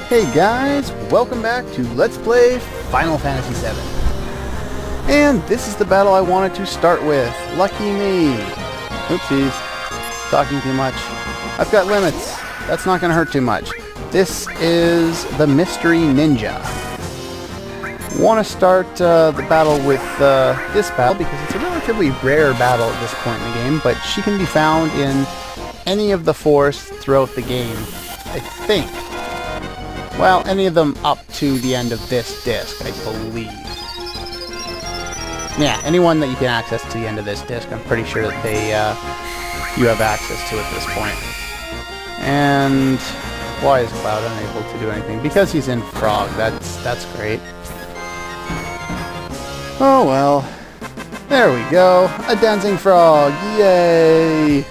Hey guys, welcome back to Let's Play Final Fantasy VII. And this is the battle I wanted to start with. Lucky me. Oopsies. Talking too much. I've got limits. That's not going to hurt too much. This is the Mystery Ninja. Want to start the battle with this battle because it's a relatively rare battle at this point in the game, but she can be found in any of the forests throughout the game, I think. Well, any of them up to the end of this disc, I believe. Yeah, anyone that you can access to the end of this disc, I'm pretty sure that they, you have access to at this point. And why is Cloud unable to do anything? Because he's in Frog. That's great. Oh well. There we go. A dancing frog. Yay!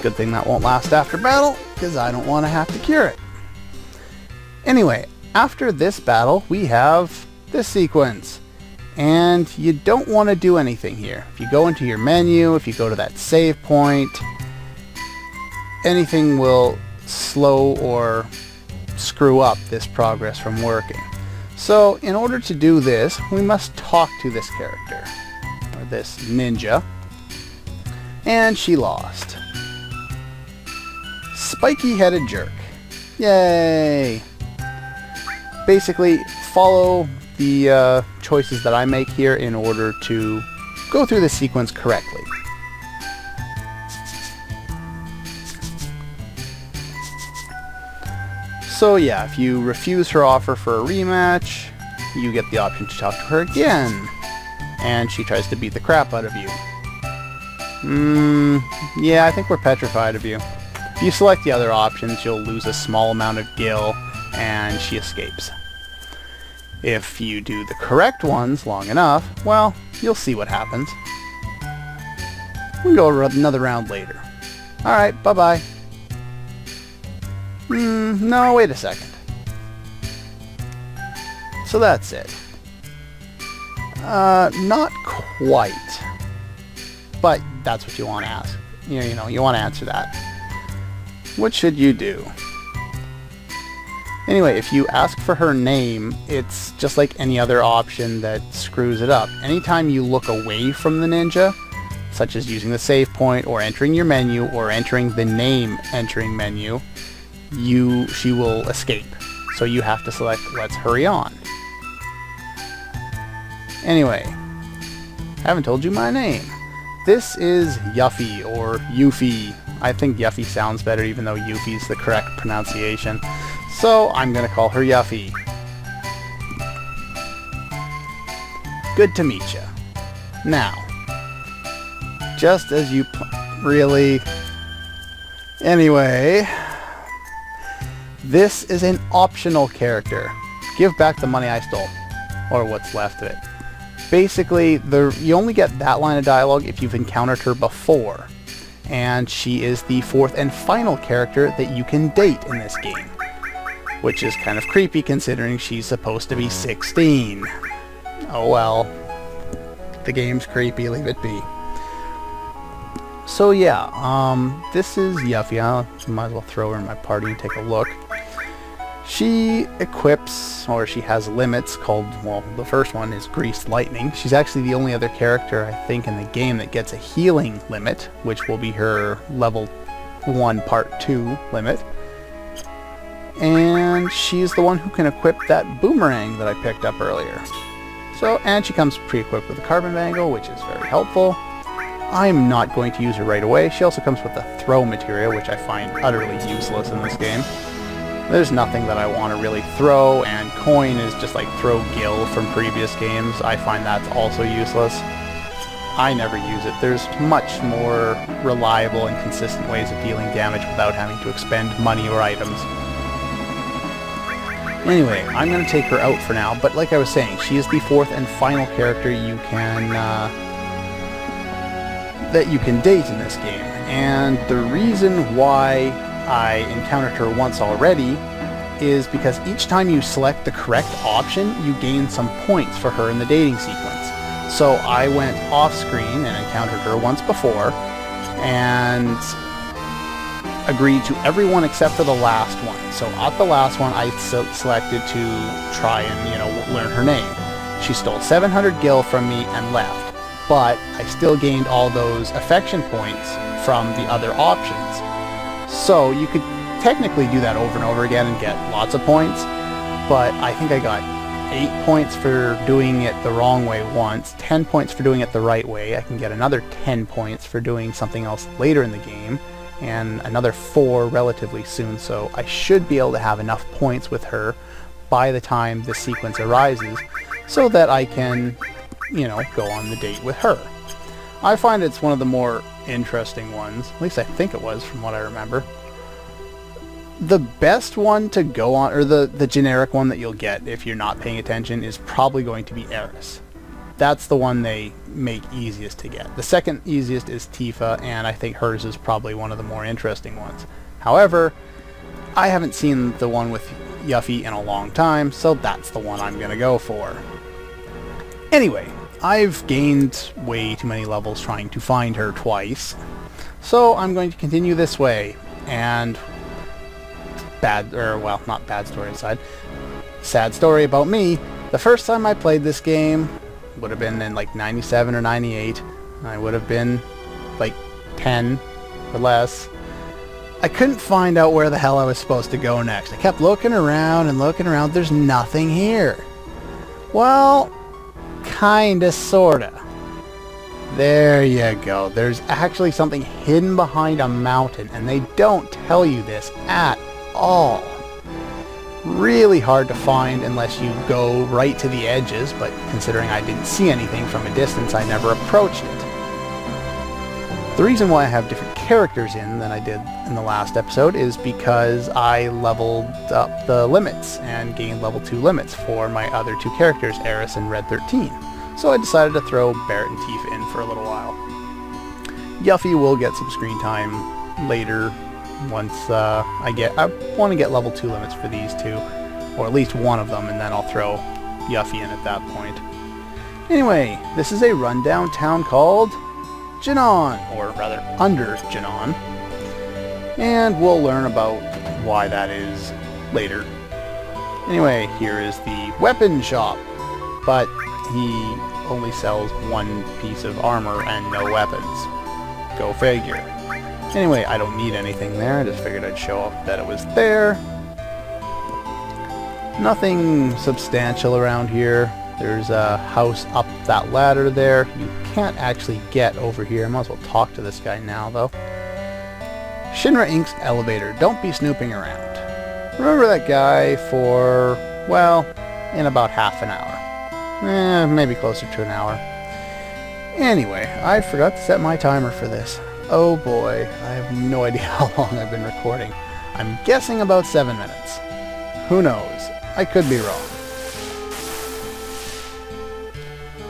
Good thing that won't last after battle, because I don't want to have to cure it. Anyway, after this battle, we have this sequence. And you don't want to do anything here. If you go into your menu, if you go to that save point, anything will slow or screw up this progress from working. So, in order to do this, we must talk to this character, or this ninja. And she lost. Spiky-headed jerk. Yay! Basically, follow the choices that I make here in order to go through the sequence correctly. So yeah, if you refuse her offer for a rematch, you get the option to talk to her again. And she tries to beat the crap out of you. Yeah, I think we're petrified of you. If you select the other options, you'll lose a small amount of gil, and she escapes. If you do the correct ones long enough, well, you'll see what happens. We can go another round later. Alright, bye-bye. No, wait a second. So that's it. Not quite. But that's what you want to ask. You know, you want to answer that. What should you do? Anyway, if you ask for her name, it's just like any other option that screws it up. Anytime you look away from the ninja, such as using the save point, or entering your menu, or entering the name entering menu, she will escape. So you have to select Let's Hurry On. Anyway, I haven't told you my name. This is Yuffie, or Yuffie. I think Yuffie sounds better, even though Yuffie's the correct pronunciation. So I'm going to call her Yuffie. Good to meet you. Now, just as you really... Anyway, this is an optional character. Give back the money I stole. Or what's left of it. Basically, you only get that line of dialogue if you've encountered her before. And she is the fourth and final character that you can date in this game. Which is kind of creepy considering she's supposed to be 16. Oh well. The game's creepy, leave it be. So yeah, this is Yuffie. I might as well throw her in my party and take a look. She equips, or she has limits called, well, the first one is Greased Lightning. She's actually the only other character, I think, in the game that gets a healing limit, which will be her level 1 part 2 limit. And she's the one who can equip that boomerang that I picked up earlier. So, and she comes pre-equipped with a carbon bangle, which is very helpful. I'm not going to use her right away. She also comes with a throw materia, which I find utterly useless in this game. There's nothing that I want to really throw, and coin is just like throw gil from previous games. I find that's also useless. I never use it. There's much more reliable and consistent ways of dealing damage without having to expend money or items. Anyway, I'm going to take her out for now, but like I was saying, she is the fourth and final character you can that you can date in this game. And the reason why I encountered her once already is because each time you select the correct option, you gain some points for her in the dating sequence. So I went off screen and encountered her once before, and agreed to everyone except for the last one. So at the last one, I selected to try and, learn her name. She stole 700 gil from me and left, but I still gained all those affection points from the other options. So you could technically do that over and over again and get lots of points, but I think I got 8 points for doing it the wrong way once, 10 points for doing it the right way. I can get another 10 points for doing something else later in the game, and another 4 relatively soon, so I should be able to have enough points with her by the time the sequence arises so that I can, go on the date with her. I find it's one of the more interesting ones, at least I think it was from what I remember. The best one to go on, or the generic one that you'll get if you're not paying attention, is probably going to be Eris. That's the one they make easiest to get. The second easiest is Tifa, and I think hers is probably one of the more interesting ones. However, I haven't seen the one with Yuffie in a long time, so that's the one I'm going to go for. Anyway, I've gained way too many levels trying to find her twice, so I'm going to continue this way, and not bad story aside, sad story about me. The first time I played this game would have been in like 97 or 98. I would have been like 10 or less. I couldn't find out where the hell I was supposed to go next. I kept looking around and looking around. There's nothing here. Well, kinda, sorta. There you go. There's actually something hidden behind a mountain, and they don't tell you this at all. Really hard to find unless you go right to the edges, but considering I didn't see anything from a distance, I never approached it. The reason why I have different characters in than I did in the last episode is because I leveled up the limits and gained level 2 limits for my other 2 characters, Eris and Red 13. So I decided to throw Barret and Tifa in for a little while. Yuffie will get some screen time later once I want to get level 2 limits for these 2, or at least one of them, and then I'll throw Yuffie in at that point. Anyway, this is a rundown town called Junon, or rather under Junon, and we'll learn about why that is later. Anyway, here is the weapon shop, but he only sells one piece of armor and no weapons. Go figure. Anyway, I don't need anything there, I just figured I'd show up that it was there. Nothing substantial around here. There's a house up that ladder there. You can't actually get over here. I might as well talk to this guy now, though. Shinra Inc.'s elevator. Don't be snooping around. Remember that guy for, well, in about half an hour. Maybe closer to an hour. Anyway, I forgot to set my timer for this. Oh boy, I have no idea how long I've been recording. I'm guessing about 7 minutes. Who knows? I could be wrong.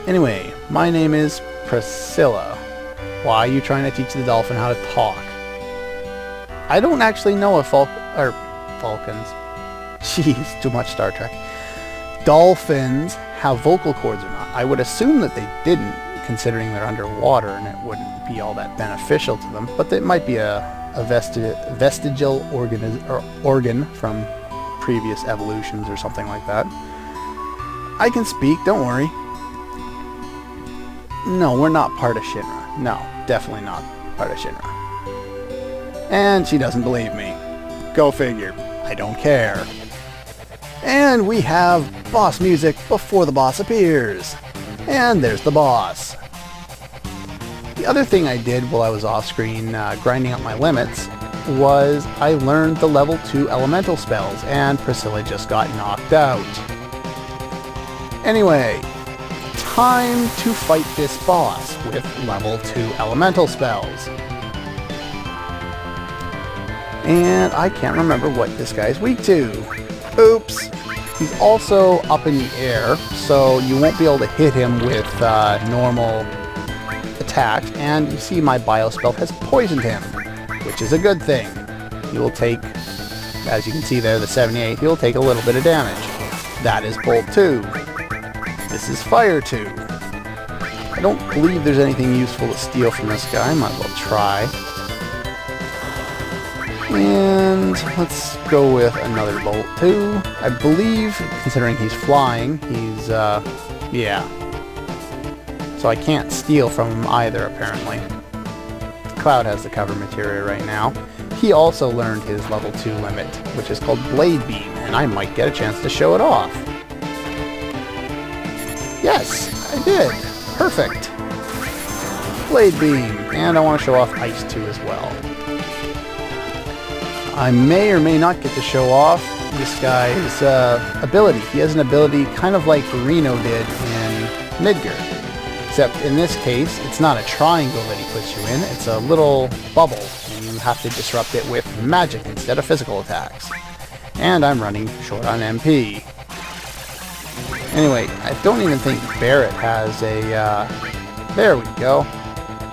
Anyway, my name is Priscilla. Why are you trying to teach the dolphin how to talk? I don't actually know if Falcons. Jeez, too much Star Trek. Dolphins have vocal cords or not. I would assume that they didn't, considering they're underwater and it wouldn't be all that beneficial to them, but it might be a vestigial organ from previous evolutions or something like that. I can speak, don't worry. No, we're not part of Shinra. No, definitely not part of Shinra. And she doesn't believe me. Go figure. I don't care. And we have boss music before the boss appears. And there's the boss. The other thing I did while I was off-screen grinding up my limits was I learned the level 2 elemental spells, and Priscilla just got knocked out. Anyway, time to fight this boss with level 2 elemental spells. And I can't remember what this guy's weak to. Oops. He's also up in the air, so you won't be able to hit him with normal attacks, and you see my biospell has poisoned him, which is a good thing. He will take, as you can see there, the 78, he will take a little bit of damage. That is Bolt 2. This is Fire 2. I don't believe there's anything useful to steal from this guy, might as well try. And let's go with another bolt too. I believe, considering he's flying, he's, yeah. So I can't steal from him either, apparently. Cloud has the cover materia right now. He also learned his level 2 limit, which is called Blade Beam, and I might get a chance to show it off. Yes, I did. Perfect. Blade Beam, and I want to show off Ice 2 as well. I may or may not get to show off this guy's ability. He has an ability kind of like Reno did in Midgard. Except in this case, it's not a triangle that he puts you in, it's a little bubble, and you have to disrupt it with magic instead of physical attacks. And I'm running short on MP. Anyway, I don't even think Barrett has a, there we go.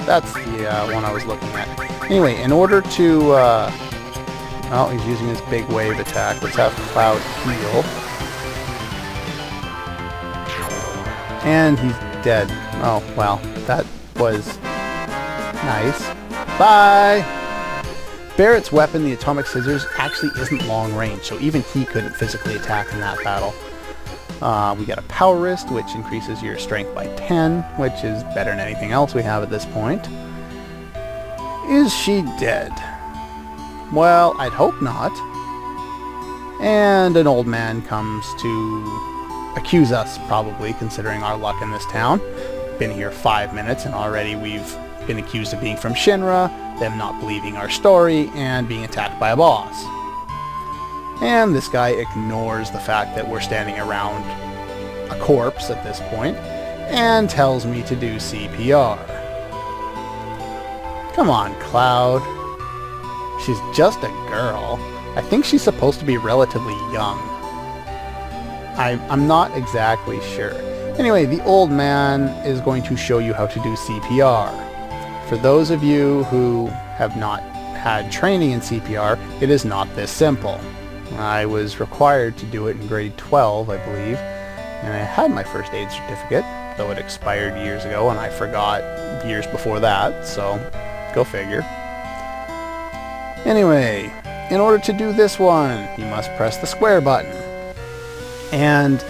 That's the one I was looking at. Anyway, in order to, well, he's using his big wave attack. Let's have Cloud heal. And he's dead. Oh, well, that was nice. Bye! Barrett's weapon, the Atomic Scissors, actually isn't long range, so even he couldn't physically attack in that battle. We got a Power Wrist, which increases your strength by 10, which is better than anything else we have at this point. Is she dead? Well, I'd hope not. And an old man comes to accuse us, probably, considering our luck in this town. Been here 5 minutes, and already we've been accused of being from Shinra, them not believing our story, and being attacked by a boss. And this guy ignores the fact that we're standing around a corpse at this point, and tells me to do CPR. Come on, Cloud. She's just a girl. I think she's supposed to be relatively young. I'm not exactly sure. Anyway, the old man is going to show you how to do CPR. For those of you who have not had training in CPR, it is not this simple. I was required to do it in grade 12, I believe, and I had my first aid certificate, though it expired years ago and I forgot years before that, so go figure. Anyway, in order to do this one, you must press the square button. And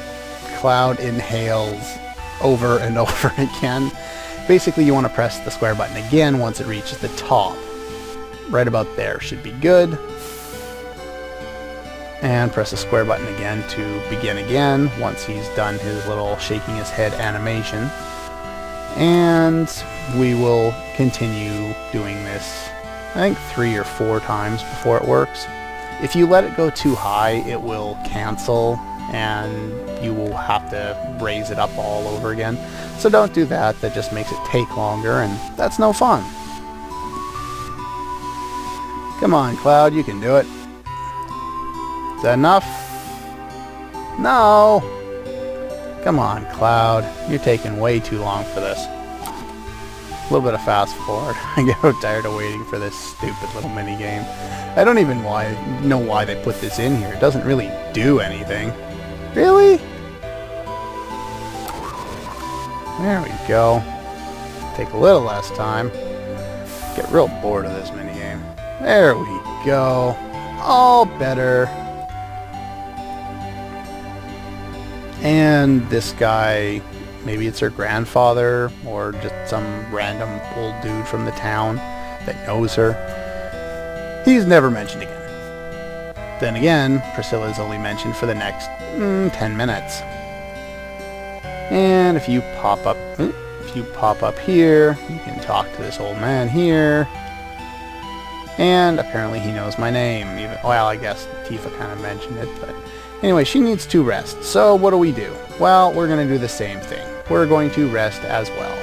Cloud inhales over and over again. Basically, you want to press the square button again once it reaches the top. Right about there should be good. And press the square button again to begin again once he's done his little shaking his head animation. And we will continue doing this, I think 3 or 4 times before it works. If you let it go too high, it will cancel and you will have to raise it up all over again. So don't do that, that just makes it take longer and that's no fun. Come on, Cloud, you can do it. Is that enough? No! Come on, Cloud, you're taking way too long for this. A little bit of fast forward. I get so tired of waiting for this stupid little mini game. I don't even know why they put this in here. It doesn't really do anything. Really? There we go. Take a little less time. Get real bored of this minigame. There we go. All better. And this guy, maybe it's her grandfather or just some random old dude from the town that knows her. He's never mentioned again. Then again, Priscilla is only mentioned for the next 10 minutes. And if you pop up here, you can talk to this old man here. And apparently he knows my name. Well, I guess Tifa kind of mentioned it, but anyway, she needs to rest. So what do? Well, we're going to do the same thing. We're going to rest as well.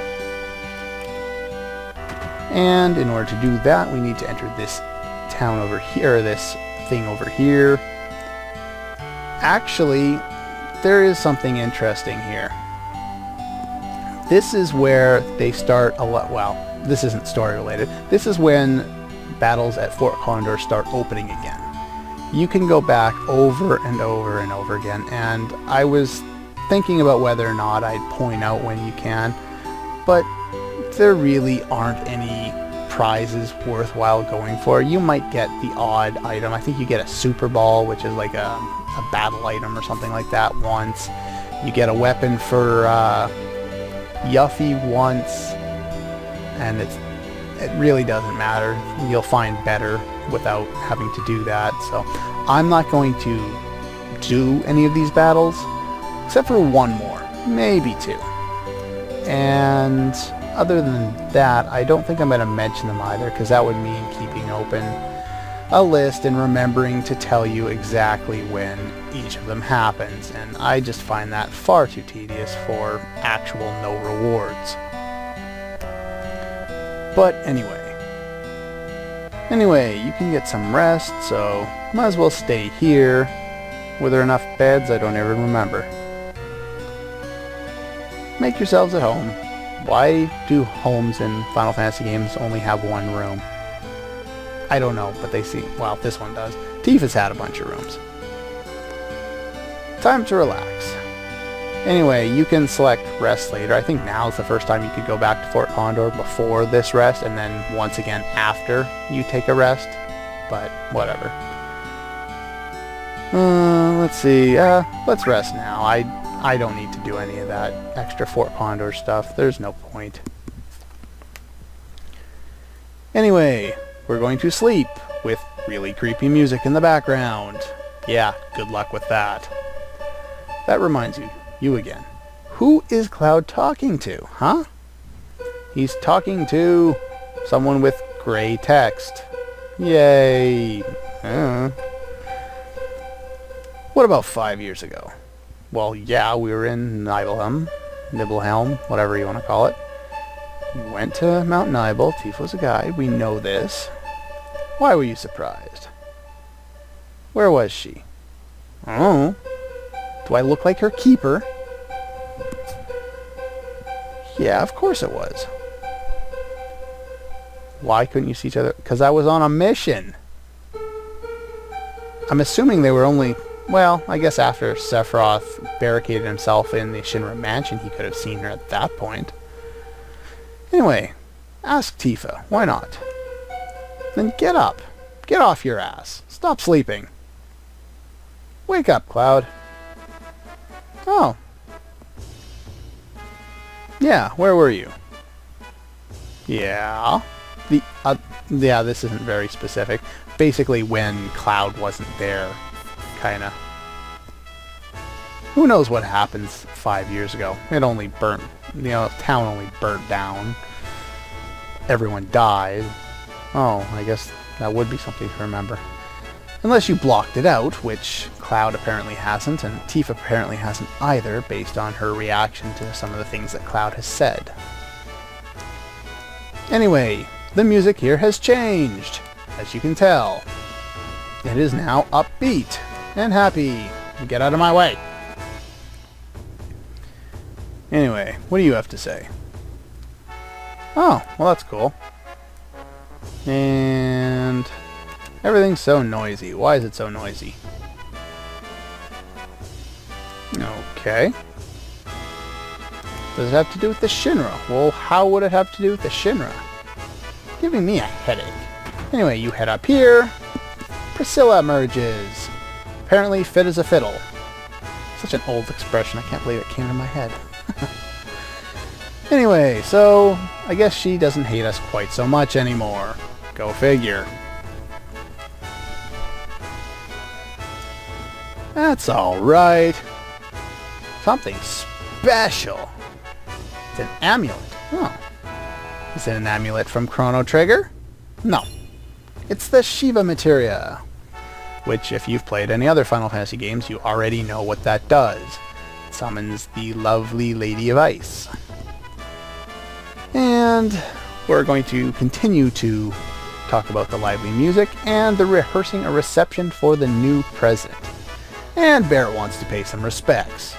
And in order to do that, we need to enter this town over here, or this thing over here. Actually, there is something interesting here. This is where they start a lot. Well, this isn't story related. This is when battles at Fort Condor start opening again. You can go back over and over and over again, and I was thinking about whether or not I'd point out when you can, but there really aren't any prizes worthwhile going for. You might get the odd item. I think you get a Super Ball, which is like a battle item or something like that once. You get a weapon for Yuffie once, and it really doesn't matter. You'll find better without having to do that. So I'm not going to do any of these battles, except for one more, maybe two. And other than that, I don't think I'm going to mention them either, because that would mean keeping open a list and remembering to tell you exactly when each of them happens, and I just find that far too tedious for actual no rewards. But anyway, you can get some rest, so might as well stay here. Were there enough beds? I don't even remember. Make yourselves at home. Why do homes in Final Fantasy games only have one room? I don't know, but they seem... well, this one does. Tifa's had a bunch of rooms. Time to relax. Anyway, you can select rest later. I think now is the first time you could go back to Fort Condor before this rest, and then once again after you take a rest. But whatever. Let's see. Let's rest now. I don't need to do any of that extra Fort Condor stuff. There's no point. Anyway, we're going to sleep with really creepy music in the background. Yeah, good luck with that. That reminds you again. Who is Cloud talking to, huh? He's talking to someone with gray text. Yay. What about 5 years ago? Well, yeah, we were in Nibelheim, whatever you want to call it. We went to Mount Nibel. Tifa's a guy. We know this. Why were you surprised? Where was she? Oh. Do I look like her keeper? Yeah, of course it was. Why couldn't you see each other? Because I was on a mission. I'm assuming they were only... well, I guess after Sephiroth barricaded himself in the Shinra mansion, he could have seen her at that point. Anyway, ask Tifa. Why not? Then get up. Get off your ass. Stop sleeping. Wake up, Cloud. Oh. Yeah, where were you? Yeah. Yeah, this isn't very specific. Basically when Cloud wasn't there. Kinda. Who knows what happens 5 years ago? It only burnt, town only burnt down. Everyone died. Oh, I guess that would be something to remember. Unless you blocked it out, which Cloud apparently hasn't, and Tifa apparently hasn't either, based on her reaction to some of the things that Cloud has said. Anyway, the music here has changed, as you can tell. It is now upbeat and happy. Get out of my way. Anyway, what do you have to say? Oh, well that's cool. And everything's so noisy. Why is it so noisy? Okay. Does it have to do with the Shinra? Well, how would it have to do with the Shinra? Giving me a headache. Anyway, you head up here. Priscilla emerges. Apparently fit as a fiddle. Such an old expression. I can't believe it came to my head. Anyway, so I guess she doesn't hate us quite so much anymore. Go figure. That's alright. Something special. It's an amulet. Oh. Is it an amulet from Chrono Trigger? No. It's the Shiva Materia. Which, if you've played any other Final Fantasy games, you already know what that does. It summons the lovely Lady of Ice. And we're going to continue to talk about the lively music and the rehearsing a reception for the new president. And Barrett wants to pay some respects.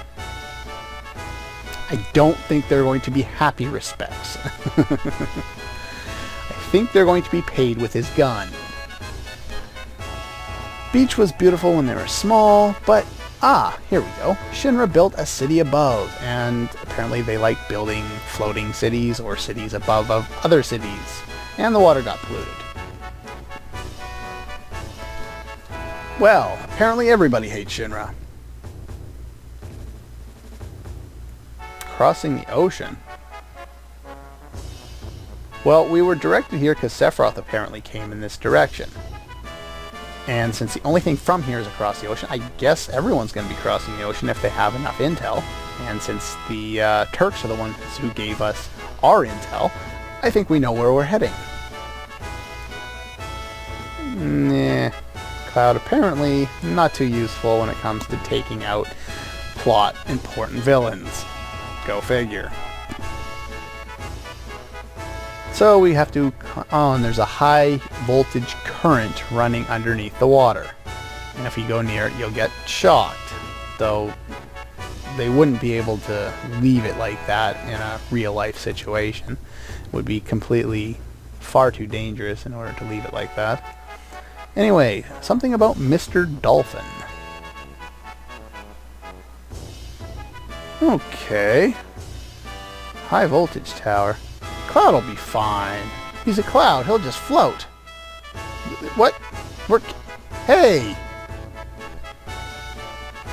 I don't think they're going to be happy respects. I think they're going to be paid with his gun. Beach was beautiful when they were small, but here we go. Shinra built a city above, and apparently they like building floating cities or cities above of other cities. and the water got polluted. Well, apparently everybody hates Shinra. Crossing the ocean? Well, we were directed here because Sephiroth apparently came in this direction. And since the only thing from here is across the ocean, I guess everyone's going to be crossing the ocean if they have enough intel. And since the Turks are the ones who gave us our intel, I think we know where we're heading. Nah. Cloud apparently not too useful when it comes to taking out plot important villains. Go figure. So we have to... Oh, and there's a high voltage current running underneath the water. And if you go near it, you'll get shocked. Though they wouldn't be able to leave it like that in a real-life situation. It would be completely far too dangerous in order to leave it like that. Anyway, something about Mr. Dolphin. Okay. High voltage tower. Cloud will be fine. He's a cloud. He'll just float. What? Hey!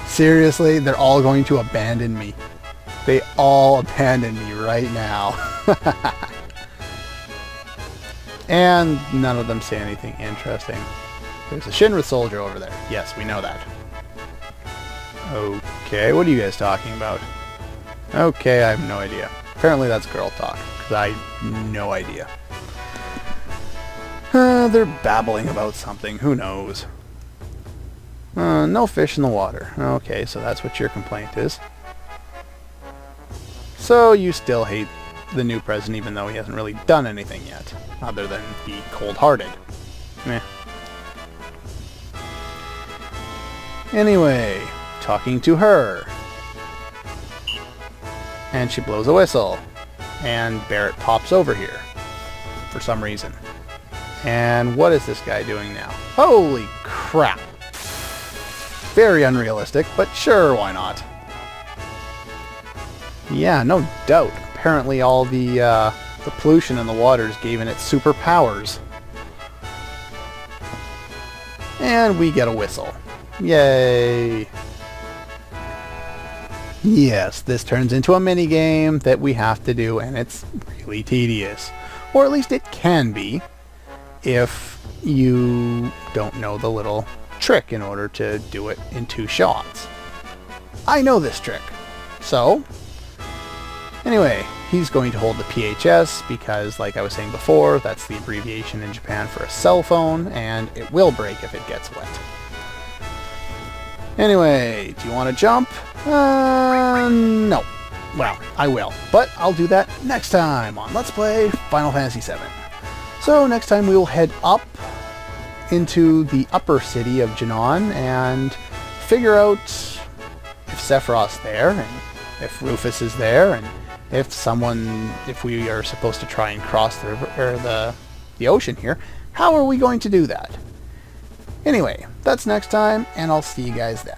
Seriously? They're all going to abandon me. They all abandon me right now. And none of them say anything interesting. There's a Shinra soldier over there. Yes, we know that. Okay, what are you guys talking about? Okay, I have no idea. Apparently that's girl talk, because I have no idea. They're babbling about something. Who knows? No fish in the water. Okay, so that's what your complaint is. So you still hate the new president, even though he hasn't really done anything yet, other than be cold-hearted. Meh. Anyway, talking to her. And she blows a whistle. And Barrett pops over here. For some reason. And what is this guy doing now? Holy crap! Very unrealistic, but sure, why not? Yeah, no doubt. Apparently all the pollution in the waters gave it its superpowers. And we get a whistle. Yay! Yes, this turns into a minigame that we have to do, and it's really tedious. Or at least it can be, if you don't know the little trick in order to do it in 2 shots. I know this trick. So, anyway, he's going to hold the PHS because, like I was saying before, that's the abbreviation in Japan for a cell phone, and it will break if it gets wet. Anyway, do you want to jump? No. Well, I will, but I'll do that next time on Let's Play Final Fantasy VII. So next time we will head up into the upper city of Junon and figure out if Sephiroth's there, and if Rufus is there, and if we are supposed to try and cross the river, or the ocean here. How are we going to do that? Anyway, that's next time, and I'll see you guys then.